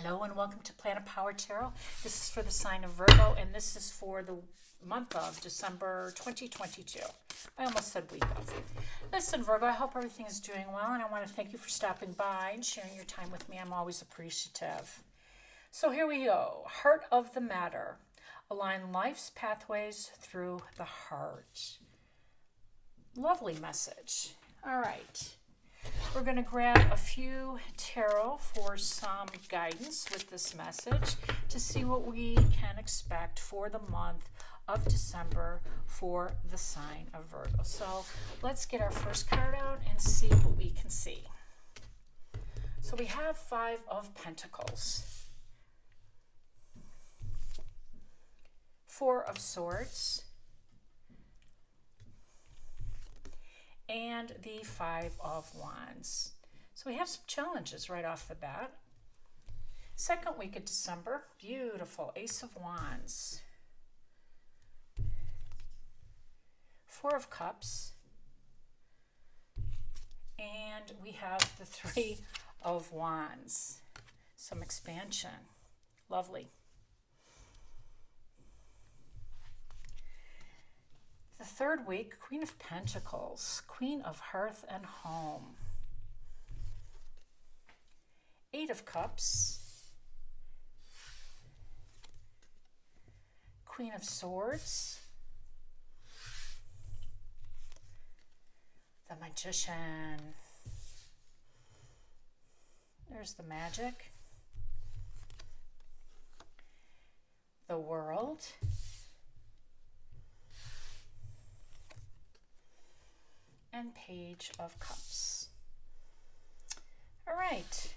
Hello and welcome to Planet Power Tarot. This is for the sign of Virgo, and this is for the month of December 2022. I almost said week of. Listen, Virgo, I hope everything is doing well, and I want to thank you for stopping by and sharing your time with me. I'm always appreciative. So here we go. Heart of the matter. Align life's pathways through the heart. Lovely message. All right. We're going to grab a few tarot for some guidance with this message to see what we can expect for the month of December for the sign of Virgo. So let's get our first card out and see what we can see. So we have Five of Pentacles, Four of Swords, and the Five of Wands. So we have some challenges right off the bat. Second week of December, beautiful Ace of Wands, Four of Cups, and we have the Three of Wands. Some expansion. Lovely. The third week, Queen of Pentacles, Queen of Hearth and Home, Eight of Cups, Queen of Swords, the Magician. There's the Magic, the World, and Page of Cups. All right.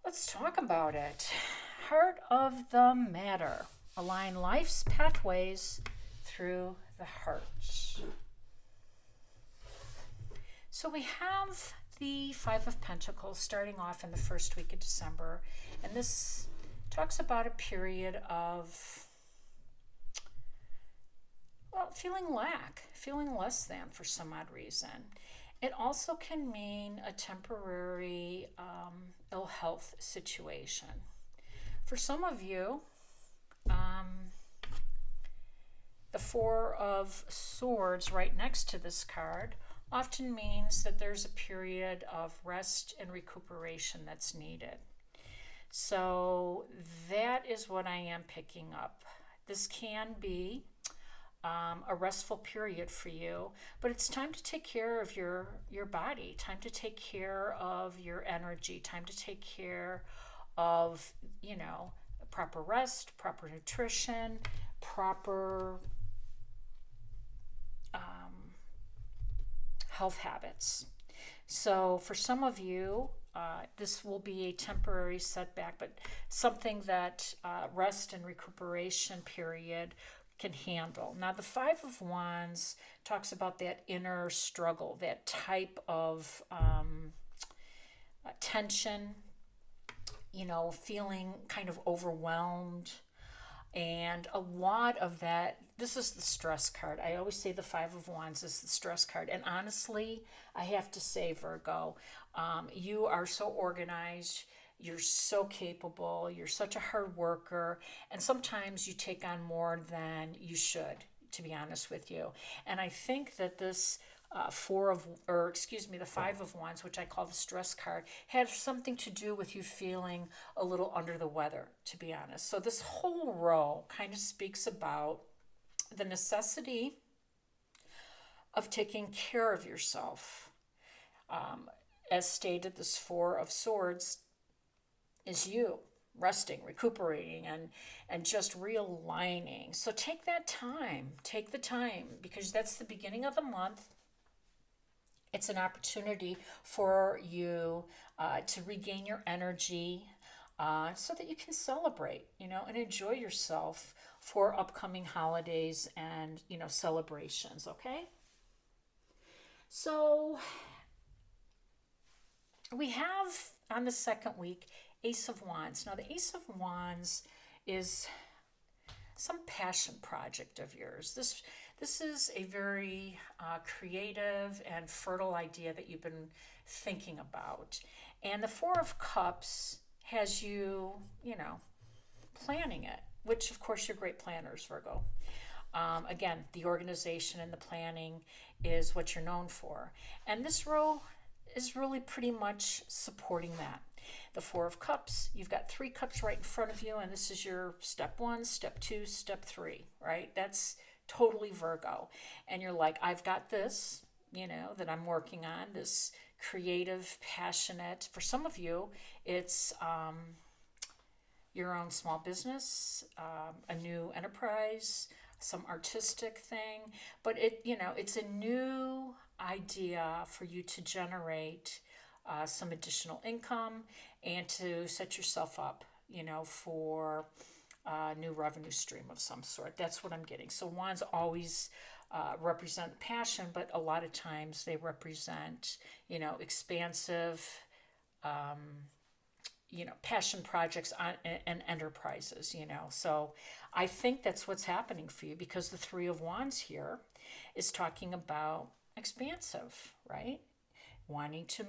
Let's talk about it. Heart of the matter. Align life's pathways through the heart. So we have the Five of Pentacles starting off in the first week of December, and this talks about a period of feeling less than for some odd reason. It also can mean a temporary ill health situation. For some of you, the Four of Swords right next to this card often means that there's a period of rest and recuperation that's needed. So that is what I am picking up. This can be a restful period for you, but it's time to take care of your body, time to take care of your energy, time to take care of, proper rest, proper nutrition, proper health habits. So for some of you, this will be a temporary setback, but something that rest and recuperation period can handle. Now, the Five of Wands talks about that inner struggle, that type of tension, feeling kind of overwhelmed. And a lot of that, this is the stress card. I always say the Five of Wands is the stress card. And honestly, I have to say, Virgo, you are so organized. You're so capable. You're such a hard worker. And sometimes you take on more than you should, to be honest with you. And I think that this the Five of Wands, which I call the stress card, has something to do with you feeling a little under the weather, to be honest. So this whole row kind of speaks about the necessity of taking care of yourself. As stated, this Four of Swords is you resting, recuperating, and just realigning. So take that time. Take the time, because that's the beginning of the month. It's an opportunity for you to regain your energy so that you can celebrate, and enjoy yourself for upcoming holidays and, celebrations, okay? So we have on the second week Ace of Wands. Now, the Ace of Wands is some passion project of yours. This is a very creative and fertile idea that you've been thinking about. And the Four of Cups has you, planning it, which of course you're great planners, Virgo. Again, the organization and the planning is what you're known for. And this row is really pretty much supporting that. The Four of Cups, you've got 3 cups right in front of you, and this is your step 1, step 2, step 3, right? That's totally Virgo. And you're like, I've got this, that I'm working on, this creative, passionate. For some of you, it's your own small business, a new enterprise, some artistic thing, but it's a new idea for you to generate some additional income and to set yourself up, for a new revenue stream of some sort. That's what I'm getting. So wands always represent passion, but a lot of times they represent, expansive, passion projects and enterprises, So I think that's what's happening for you, because the Three of Wands here is talking about expansive, right? Wanting to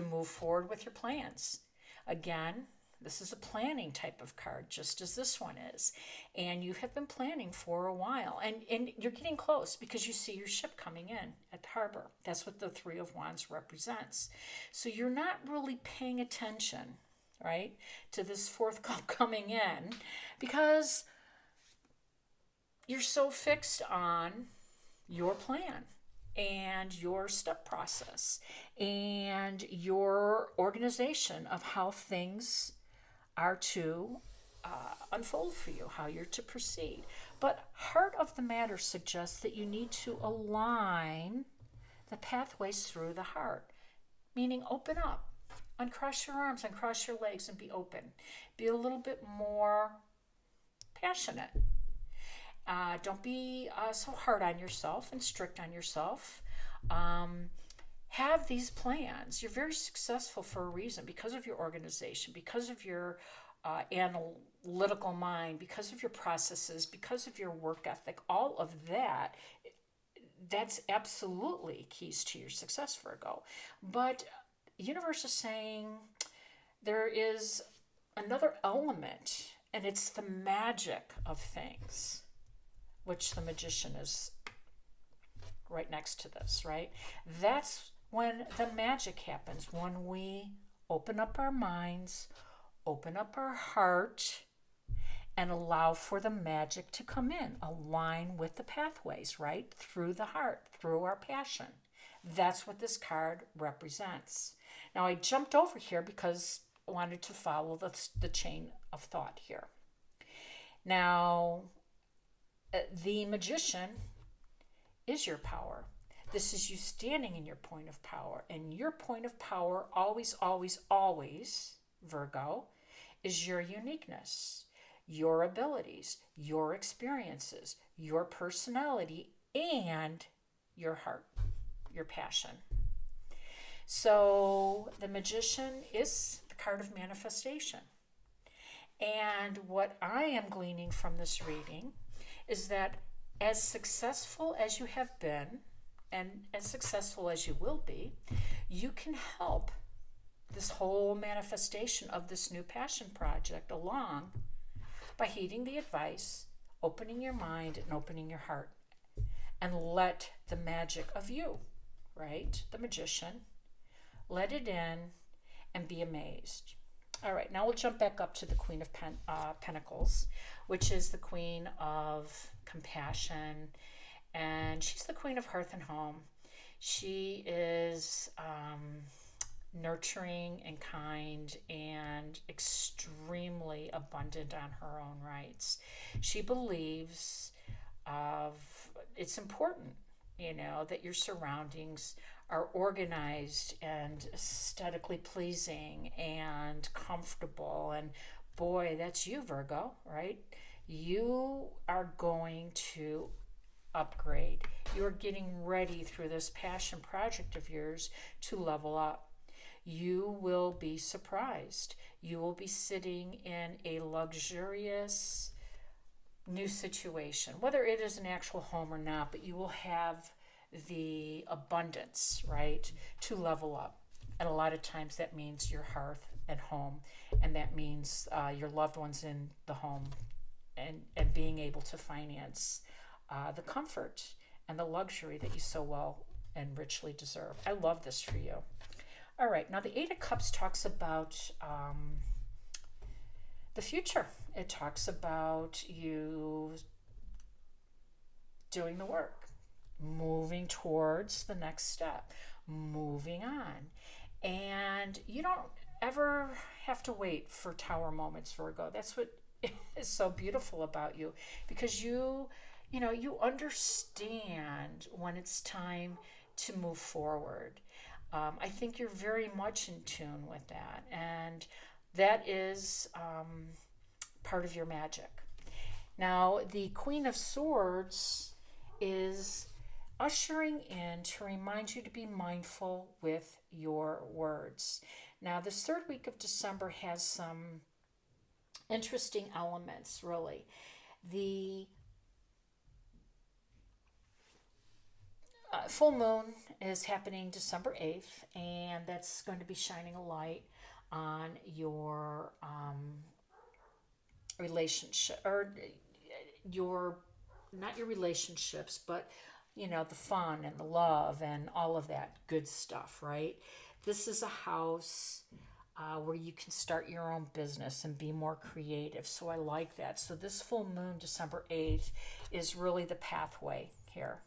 move forward with your plans. Again, this is a planning type of card, just as this one is. And you have been planning for a while. And you're getting close because you see your ship coming in at the harbor. That's what the Three of Wands represents. So you're not really paying attention, right, to this fourth cup coming in, because you're so fixed on your plan and your step process and your organization of how things are to unfold for you, how you're to proceed. But heart of the matter suggests that you need to align the pathways through the heart, meaning open up, uncross your arms, uncross your legs, and be open. Be a little bit more passionate. Don't be so hard on yourself and strict on yourself. Have these plans. You're very successful for a reason, because of your organization, because of your analytical mind, because of your processes, because of your work ethic. All of that's absolutely keys to your success, Virgo. But the universe is saying there is another element, and it's the magic of things, which the Magician is right next to this, right? That's when the magic happens, when we open up our minds, open up our heart, and allow for the magic to come in, align with the pathways, right? Through the heart, through our passion. That's what this card represents. Now, I jumped over here because I wanted to follow the chain of thought here. Now, the Magician is your power. This is you standing in your point of power. And your point of power, always, always, always, Virgo, is your uniqueness, your abilities, your experiences, your personality, and your heart, your passion. So the Magician is the card of manifestation. And what I am gleaning from this reading is that as successful as you have been and as successful as you will be, you can help this whole manifestation of this new passion project along by heeding the advice, opening your mind and opening your heart, and let the magic of you, right, the Magician, let it in and be amazed. All right, now we'll jump back up to the Queen of Pentacles, which is the Queen of Compassion, and she's the Queen of Hearth and Home. She is nurturing and kind and extremely abundant on her own rights. She believes it's important, that your surroundings are organized and aesthetically pleasing and comfortable. And boy, that's you, Virgo, right? You are going to upgrade. You're getting ready through this passion project of yours to level up. You will be surprised. You will be sitting in a luxurious new situation, whether it is an actual home or not, but you will have the abundance, right, to level up. And a lot of times that means your hearth at home, and that means your loved ones in the home, and being able to finance the comfort and the luxury that you so well and richly deserve. I love this for you. All right, now the Eight of Cups talks about the future. It talks about you doing the work, moving towards the next step, moving on. And you don't ever have to wait for tower moments, Virgo. That's what is so beautiful about you, because you understand when it's time to move forward. I think you're very much in tune with that, and that is part of your magic. Now, the Queen of Swords is ushering in to remind you to be mindful with your words. Now, this third week of December has some interesting elements, really. The full moon is happening December 8th, and that's going to be shining a light on your relationship, or your, not your relationships, but the fun and the love and all of that good stuff, right? This is a house where you can start your own business and be more creative. So I like that. So this full moon, December 8th, is really the pathway here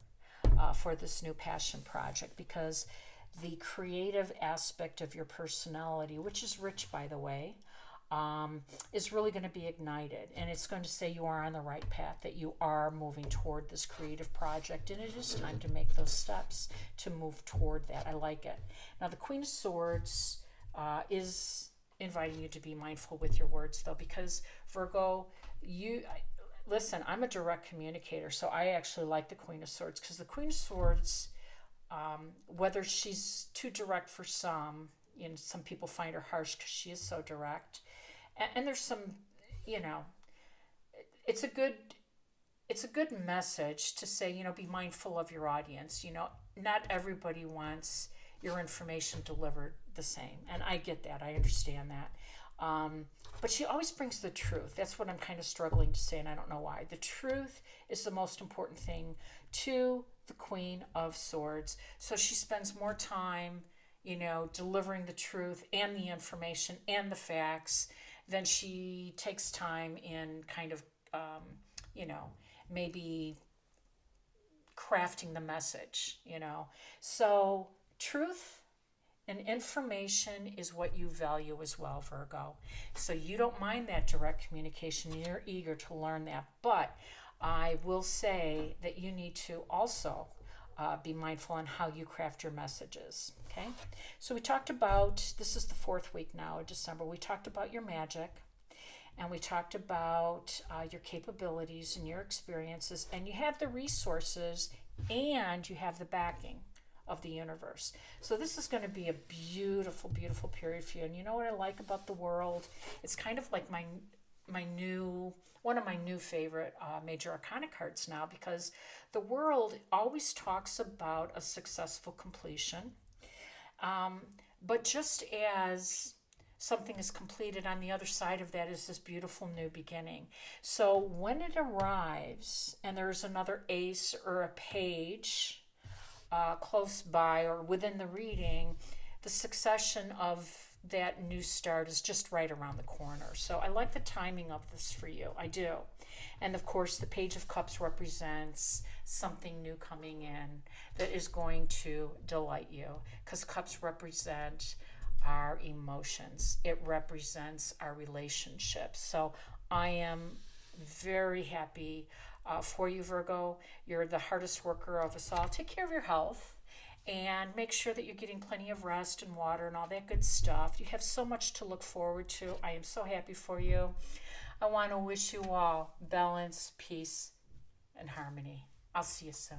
for this new passion project, because the creative aspect of your personality, which is rich, by the way, is really going to be ignited, and it's going to say you are on the right path, that you are moving toward this creative project, and it is time to make those steps to move toward that. I like it. Now, the Queen of Swords is inviting you to be mindful with your words, though, because Virgo, listen, I'm a direct communicator, so I actually like the Queen of Swords, because the Queen of Swords, whether she's too direct for some, some people find her harsh because she is so direct. And there's some, it's a good message to say, be mindful of your audience. Not everybody wants your information delivered the same. And I get that. I understand that. But she always brings the truth. That's what I'm kind of struggling to say, and I don't know why. The truth is the most important thing to the Queen of Swords. So she spends more time delivering the truth and the information and the facts, then she takes time in kind of, maybe crafting the message, So truth and information is what you value as well, Virgo. So you don't mind that direct communication. You're eager to learn that. But I will say that you need to also be mindful on how you craft your messages. Okay, so we talked about, this is the fourth week now of December, we talked about your magic, and we talked about your capabilities and your experiences, and you have the resources, and you have the backing of the universe. So this is going to be a beautiful, beautiful period for you. And you know what I like about the world? It's kind of like one of my new favorite major arcana cards now, because the world always talks about a successful completion. But just as something is completed, on the other side of that is this beautiful new beginning. So when it arrives and there's another ace or a page close by or within the reading, the succession of that new start is just right around the corner. So I like the timing of this for you. I do. And of course, the Page of Cups represents something new coming in that is going to delight you, because cups represent our emotions. It represents our relationships. So I am very happy for you, Virgo. You're the hardest worker of us all. Take care of your health. And make sure that you're getting plenty of rest and water and all that good stuff. You have so much to look forward to. I am so happy for you. I want to wish you all balance, peace, and harmony. I'll see you soon.